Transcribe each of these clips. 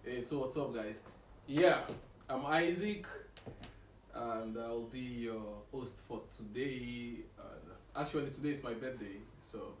Hey, so what's up, guys? Yeah, I'm Isaac, and I'll be your host for today. Actually, today is my birthday, so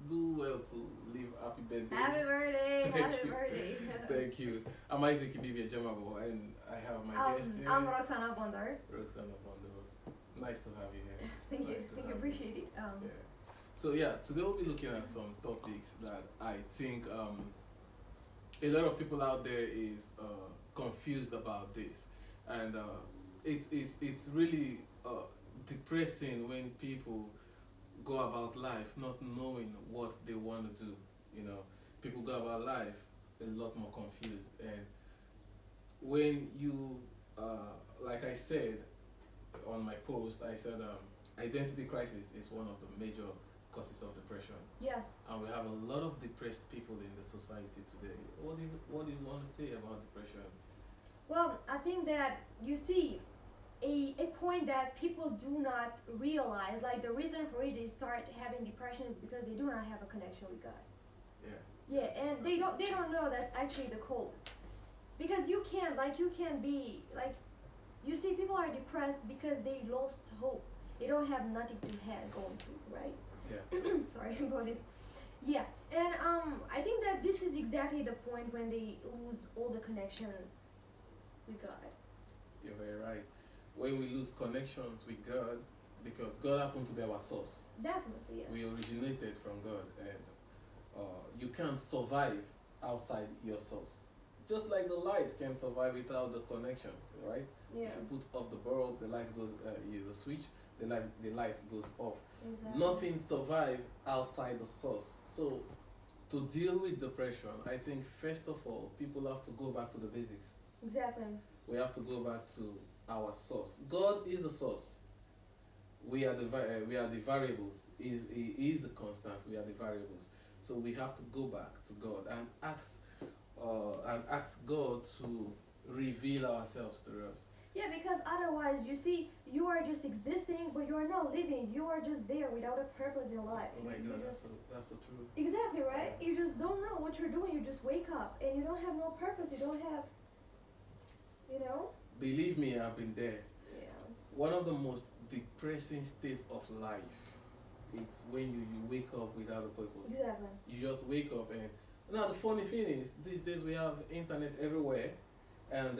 do well to live happy birthday. Happy birthday! Thank Happy you. birthday! Thank you. I'm Isaac Ibibi Jamabo, and I have my guest here, I'm Roxana Bondar. Roxana Bondo. Nice to have you here. Thank you. Nice to Thank you. have Appreciate it. Yeah. So yeah, today we'll be looking at some topics that I think a lot of people out there is confused about this, and it's really depressing when people go about life not knowing what they want to do. You know, people go about life a lot more confused, and when you, like I said on my post, I said identity crisis is one of the major causes of depression, Yes. and we have a lot of depressed people in the society today. What do you want to say about depression? Well, I think that you see a point that people do not realize, like the reason for it they start having depression is because they do not have a connection with God. Yeah. Yeah, and they don't know that's actually the cause. Because you can't be like you see people are depressed because they lost hope. They don't have nothing to head going to, right? Yeah. Sorry about this. Yeah, and I think that this is exactly the point when they lose all the connections with God. You're very right. When we lose connections with God, because God happened to be our source, Definitely, yeah. we originated from God, and you can't survive outside your source. Just like the light can survive without the connections, right? Yeah, If you put off the bulb, the light goes. The switch, the light goes off. exactly. Nothing survive outside the source. So to deal with depression, I think first of all, people have to go back to the basics. Exactly. We have to go back to our source. God is the source. We are the variables. He is the constant. We are the variables. So we have to go back to God and ask God to reveal ourselves to us. Yeah, because otherwise, you see, you are just existing, but you are not living. You are just there without a purpose in life. Oh my You God, just that's so true. exactly right. You just don't know what you're doing. You just wake up and you don't have no purpose. You don't have, you know. Believe me, I've been there. Yeah. One of the most depressing states of life, it's when you wake up without a purpose. Exactly. You just wake up, and now the funny thing is these days we have internet everywhere, and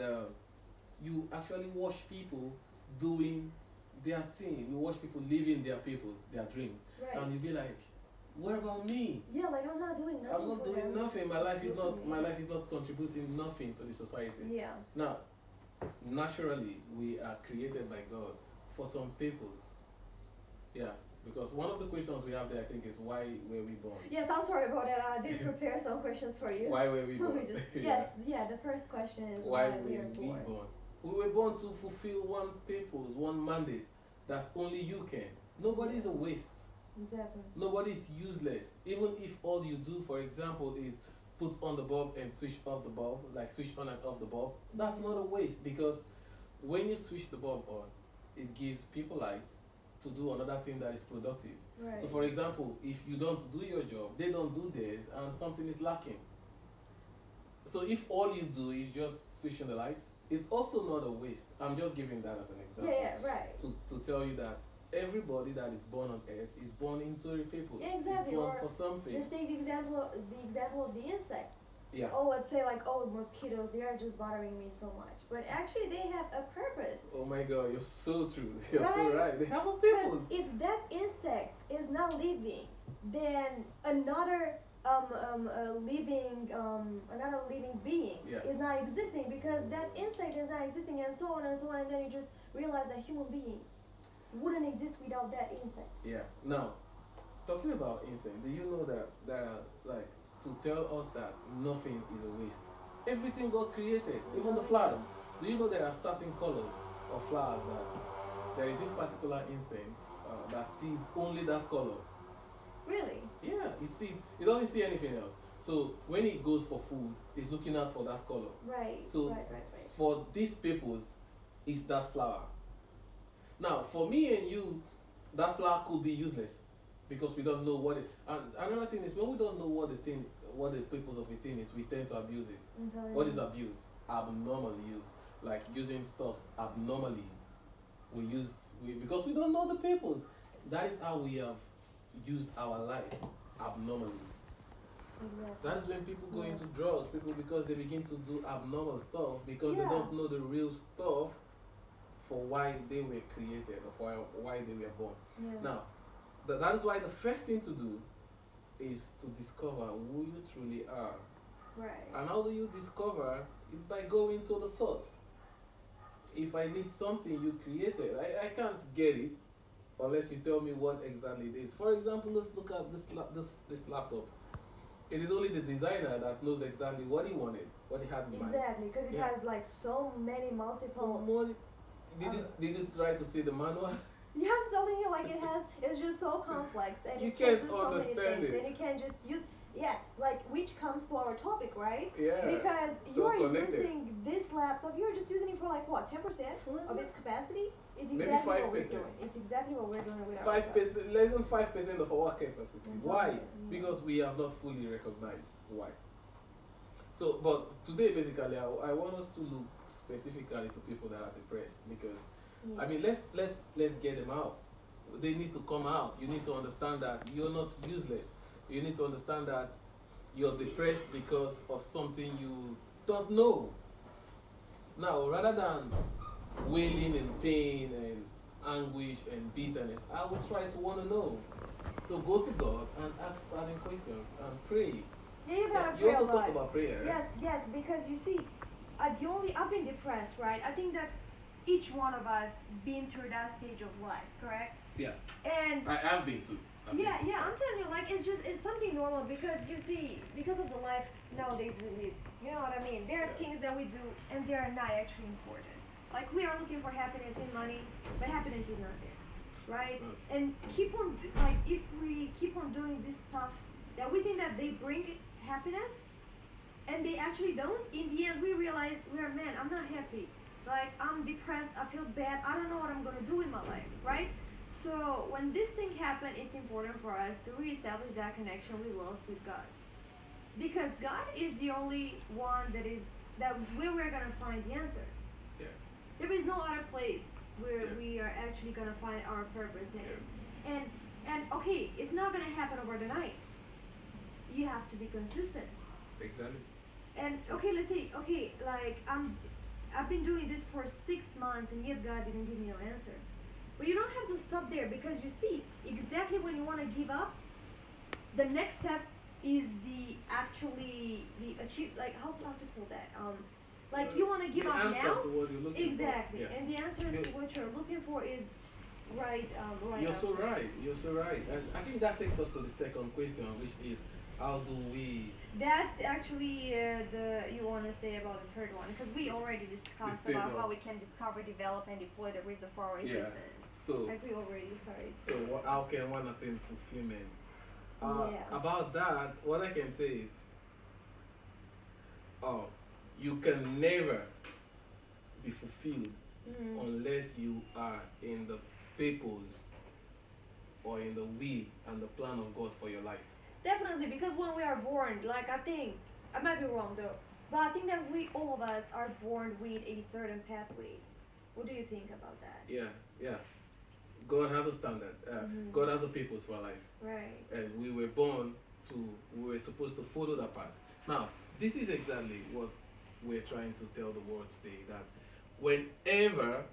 you actually watch people doing their thing. You watch people living their dreams, Right. and you be like, what about me? Yeah, like I'm not doing nothing. I'm not for doing them. nothing. It's My life is just not stupid, my yeah. life is not contributing nothing to the society. Yeah. Now, naturally, we are created by God for some purpose. Yeah, because one of the questions we have there, I think, is why were we born? Yes, I'm sorry about that. I did prepare some questions for you. Why were we We born? just, Yeah. yes, yeah. The first question is Why why were we are we born. born? We were born to fulfill one purpose, one mandate that only you can. Nobody is a waste. Exactly. Nobody is useless. Even if all you do, for example, is put on the bulb and switch off the bulb, like switch on and off the bulb, that's not a waste, because when you switch the bulb on, it gives people light to do another thing that is productive. Right. So, for example, if you don't do your job, they don't do theirs, and something is lacking. So, if all you do is just switching the lights, it's also not a waste. I'm just giving that as an example. Yeah, yeah, right. To tell you that everybody that is born on earth is born into a purpose. Yeah, exactly. Is born Or for something. just take the example of the insects. Yeah. Oh, let's say like, oh, mosquitoes, they are just bothering me so much, but actually they have a purpose. Oh my God, you're so true. You're so Right? right. They have a Because purpose. if that insect is not living, then another living being Yeah. is not existing, because that insect is not existing, and so on and so on, and then you just realize that human beings wouldn't exist without that insect. Yeah. Now, talking about insect, do you know that there are, like, to tell us that nothing is a waste? Everything God created, even the flowers. Do you know there are certain colors of flowers that there is this particular insect that sees only that color? Really? Yeah, it doesn't see anything else. So when it goes for food, it's looking out for that color. Right. So right. for this purpose, is that flower. Now, for me and you, that flower could be useless. because we don't know what it. And another thing is when we don't know what the thing, what the purpose of a thing is, we tend to abuse it. I'm telling What you. is abuse? Abnormal use, like using stuff abnormally. We use we because we don't know the purpose. That is how we have used our life abnormally. Exactly. That is when people go Yeah. into drugs. People because they begin to do abnormal stuff because they Yeah. don't know the real stuff for why they were created or for why they were born. Yes. Now, that is why the first thing to do is to discover who you truly are. Right. And how do you discover? It's by going to the source. If I need something you created, I can't get it unless you tell me what exactly it is. For example, let's look at this laptop. It is only the designer that knows exactly what he wanted, what he had in mind. Exactly, because it Yeah. has like so many multiple. Someone did you try to see the manual? Yeah, I'm telling you, like it's just so complex, and You you can can't do so many understand things, it. and you can just use, yeah, like which comes to our topic, right? Yeah. Because so you are connected. using this laptop, you're just using it for like what, 10% of its capacity? It's Maybe exactly what we're 5%. doing. It's exactly what we're doing with our 5%, less than 5% of our capacity. Exactly. Why? Yeah. Because we have not fully recognized why. So, but today basically, I want us to look specifically to people that are depressed because, Yeah. I mean, let's get them out. They need to come out. You need to understand that you're not useless. You need to understand that you're depressed because of something you don't know. Now, rather than wailing in pain and anguish and bitterness, I will try to want to know. So go to God and ask certain questions and pray. Yeah, you gotta You pray also a talk lot. about prayer, right? Yes, because you see, I've been depressed, right? I think that each one of us been through that stage of life, correct? Yeah. And I've been too. yeah, I'm telling you, like it's something normal because you see, because of the life nowadays we live, you know what I mean? There are Yeah. things that we do and they are not actually important. Like we are looking for happiness in money, but happiness is not there, right? And keep on like if we keep on doing this stuff that we think that they bring happiness, and they actually don't. In the end, we realize we're man. I'm not happy. Like I'm depressed. I feel bad. I don't know what I'm gonna do in my life, right? So when this thing happened, it's important for us to reestablish that connection we lost with God, because God is the only one that where we're gonna find the answer. Yeah. There is no other place where Yeah. we are actually gonna find our purpose in. Yeah. And okay, it's not gonna happen over the night. You have to be consistent. Exactly. And okay, let's say okay, like I've been doing this for 6 months and yet God didn't give me no answer. But you don't have to stop there because you see exactly when you want to give up, the next step is the achieve like how to call that like you want to give the up answer now to what you're looking exactly, for. Yeah. and the answer to what you're looking for is right You're so after. right. You're so right. And I think that takes us to the second question, which is how do we That's actually the you want to say about the third one because we already discussed third about one. how we can discover, develop, and deploy the reason for our Yeah. existence. so Like we already started. so how can one attain fulfillment? Yeah. About that, what I can say is you can never be fulfilled Mhm. unless you are in the purpose or in the will and the plan of God for your life. Definitely, because when we are born, like I think I might be wrong though, but I think that we all of us are born with a certain pathway. What do you think about that? Yeah. God has a standard. Mhm. God has a purpose for life. Right. And we were born we were supposed to follow that path. Now, this is exactly what we're trying to tell the world today, that whenever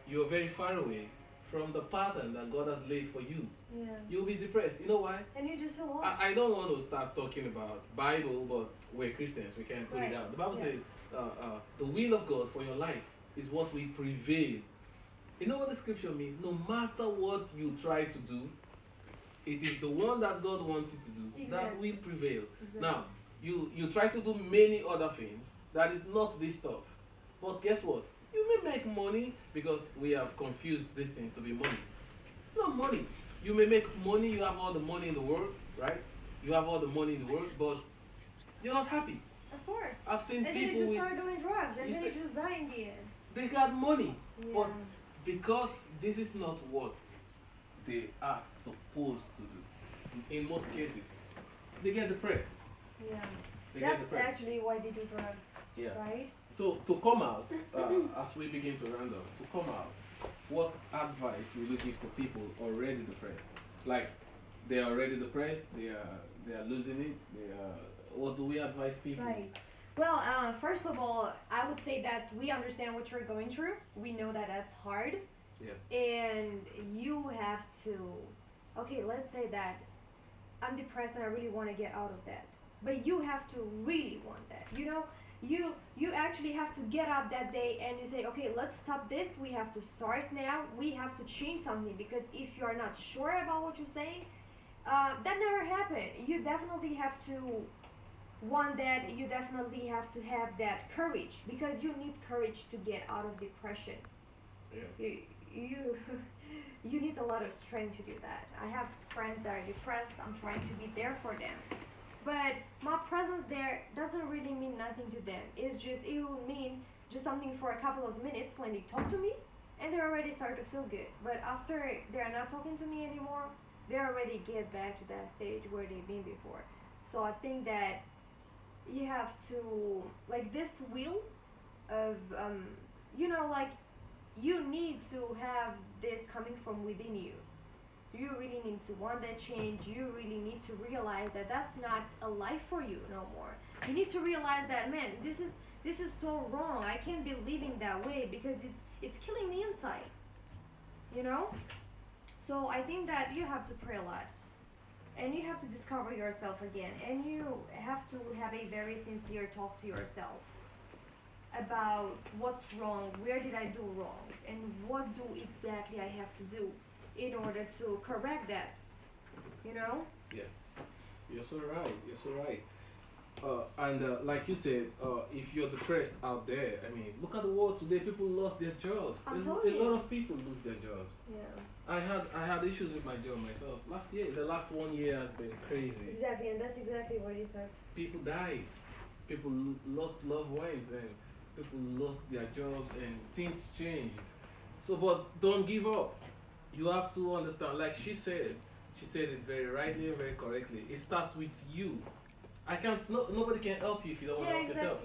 you're very far away from the pattern that God has laid for you, Yeah. you'll be depressed. You know why? And you just feel lost. I don't want to start talking about Bible, but we're Christians. We can't put Right. it out. The Bible Yeah. says the will of God for your life is what will prevail. You know what the scripture means? No matter what you try to do, it is the one that God wants you to do that Exactly. will prevail. Exactly. Now, you try to do many other things that is not this stuff. But guess what? You may make money because we have confused these things to be money. It's not money. You may make money, you have all the money in the world, right? You have all the money in the world, but you're not happy. Of course. I've seen And then you people just with start doing drugs, and You then you sta- just die in the end. they got money, Yeah. but because this is not what they are supposed to do. in most cases, they get depressed. Yeah. They get That's depressed. actually why they do drugs, Yeah. right? So to come out, as we begin to round up, to come out, what advice will you give to people already depressed? Like they are already depressed, they are losing it. They are. What do we advise people? Right. Well, first of all, I would say that we understand what you're going through. We know that that's hard, Yeah. and you have to. Okay, let's say that I'm depressed and I really want to get out of that. But you have to really want that. You know, you actually have to get up that day and you say, okay, let's stop this. We have to start now. We have to change something because if you are not sure about what you say, that never happened. You definitely have to want that. You definitely have to have that courage because you need courage to get out of depression. Yeah. You you need a lot of strength to do that. I have friends that are depressed. I'm trying to be there for them. But my presence there doesn't really mean nothing to them. It's just it will mean just something for a couple of minutes when they talk to me and they already start to feel good. But after they're not talking to me anymore, they already get back to that stage where they've been before. So I think that you have to like this will of like you need to have this coming from within you. You really need to want that change. You really need to realize that that's not a life for you no more. You need to realize that, man, this is so wrong. I can't be living that way because it's killing me inside, you know. So I think that you have to pray a lot and you have to discover yourself again and you have to have a very sincere talk to yourself about what's wrong, where did I do wrong, and what do exactly I have to do in order to correct that, you know? Yeah. You're so right. You're so right. And like you said, if you're depressed out there, I mean, look at the world today. People lost their jobs. I'm There's telling a you. lot of people lose their jobs. Yeah. I had issues with my job myself last year. The last 1 year has been crazy. Exactly, and that's exactly what you said. People died. People lost loved ones, and people lost their jobs, and things changed. So, but don't give up. You have to understand. Like she said it very rightly and very correctly. It starts with you. I can't. No, nobody can help you if you don't want Yeah, to help yourself.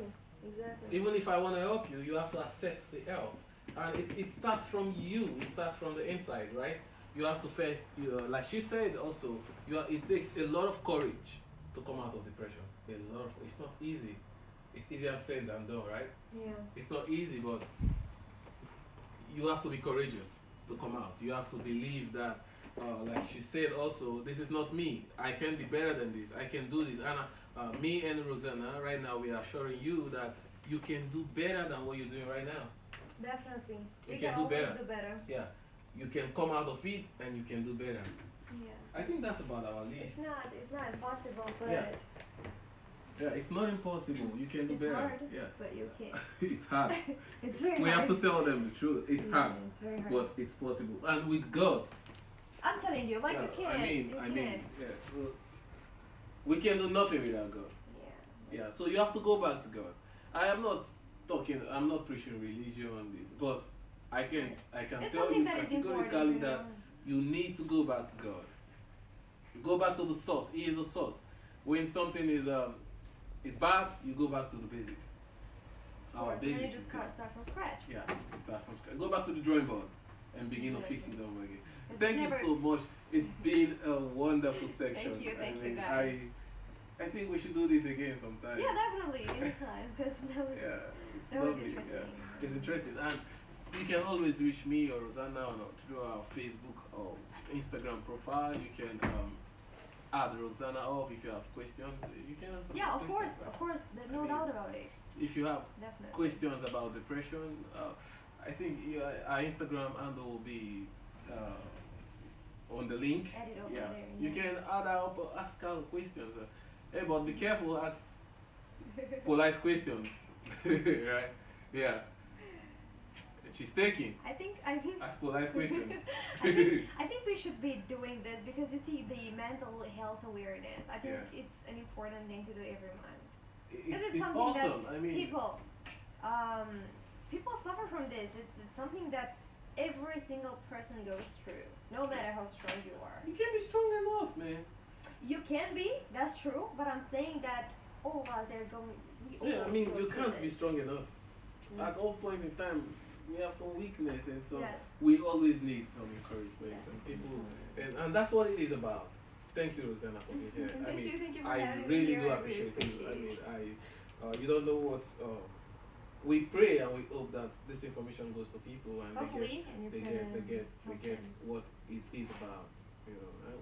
exactly. Even if I want to help you, you have to accept the help. And it starts from you. It starts from the inside, right? You have to first, like she said also, it takes a lot of courage to come out of depression. A lot of, it's not easy. It's easier said than done, right? Yeah. It's not easy, but you have to be courageous to come out. You have to believe that, like she said also, this is not me. I can be better than this. I can do this. And me and Rosanna, right now, we are showing you that you can do better than what you're doing right now. Definitely. You We can can do always better. do better. Yeah, you can come out of it and you can do better. Yeah. I think that's about our list. It's not impossible, but Yeah. Yeah, it's not impossible. You can do it's better. hard. Yeah, But you can. it's hard. It's very We hard. have to tell them the truth. It's Yeah, hard, it's very hard. but it's possible. And with God, I'm telling you, like you can. You I can. mean, yeah, well, we can do nothing without God. Yeah. Yeah, so you have to go back to God. I am not talking. I'm not preaching religion on this, but I can It's tell something you that is important. categorically You that know? you need to go back to God. Go back to the source. He is the source. When something is bad, you go back to the basics. Of Our course, and then you basics. just is good. start from scratch. Yeah, start from scratch. Go back to the drawing board and begin to fix Exactly. it over again. It's Thank never- you so much. It's been a wonderful section. Thank you guys. I think we should do this again sometime. Yeah, definitely, anytime. Because that was, Yeah, it's that was lovely. interesting. Yeah, it's interesting, and you can always reach me or Rosanna through our Facebook or Instagram profile. You can add Rosanna up if you have questions. You can answer Yeah, some of course, questions. there's I no mean, doubt about it. If you have Definitely. questions about depression, I think our Instagram handle will be on the link. Add it over Yeah, there. you can add up, ask our questions. Hey, but be careful, ask polite questions, right? Yeah. She's taking. I think Ask polite questions. I think we should be doing this because you see the mental health awareness. I think Yeah. it's an important thing to do every month. It's, it's it's something awesome. that I mean, people suffer from this. It's something that every single person goes through, no matter how strong you are. you can be strong enough, man. You can be, that's true, but I'm saying that all of us are going. We Yeah, all I mean, go you through can't be this. strong enough. Mm. At all points in time, we have some weakness, and so Yes. we always need some encouragement. Yes. And people, and that's what it is about. Thank you, Rosanna, for being here. I mean, Thank you for I having me really here. do I really appreciate you. I appreciate mean, it. you don't know what. We pray and we hope that this information goes to people and Hopefully, and it's they gonna get help them. what it is about. You know,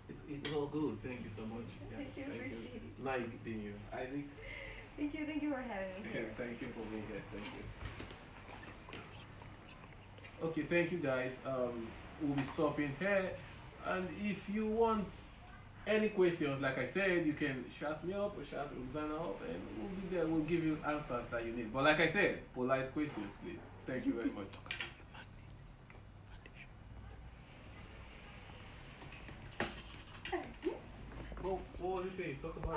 it's all good. Thank you so much. Yeah, Thank you, appreciate it. Nice being you, Isaac. Thank you for having me here. Thank you for being here. Thank you. Okay, thank you guys. We'll be stopping here. And if you want any questions, like I said, you can shout me up or shout Rosanna up, and we'll be there. We'll give you answers that you need. But like I said, polite questions, please. Thank you very much. What was he saying? Talk about.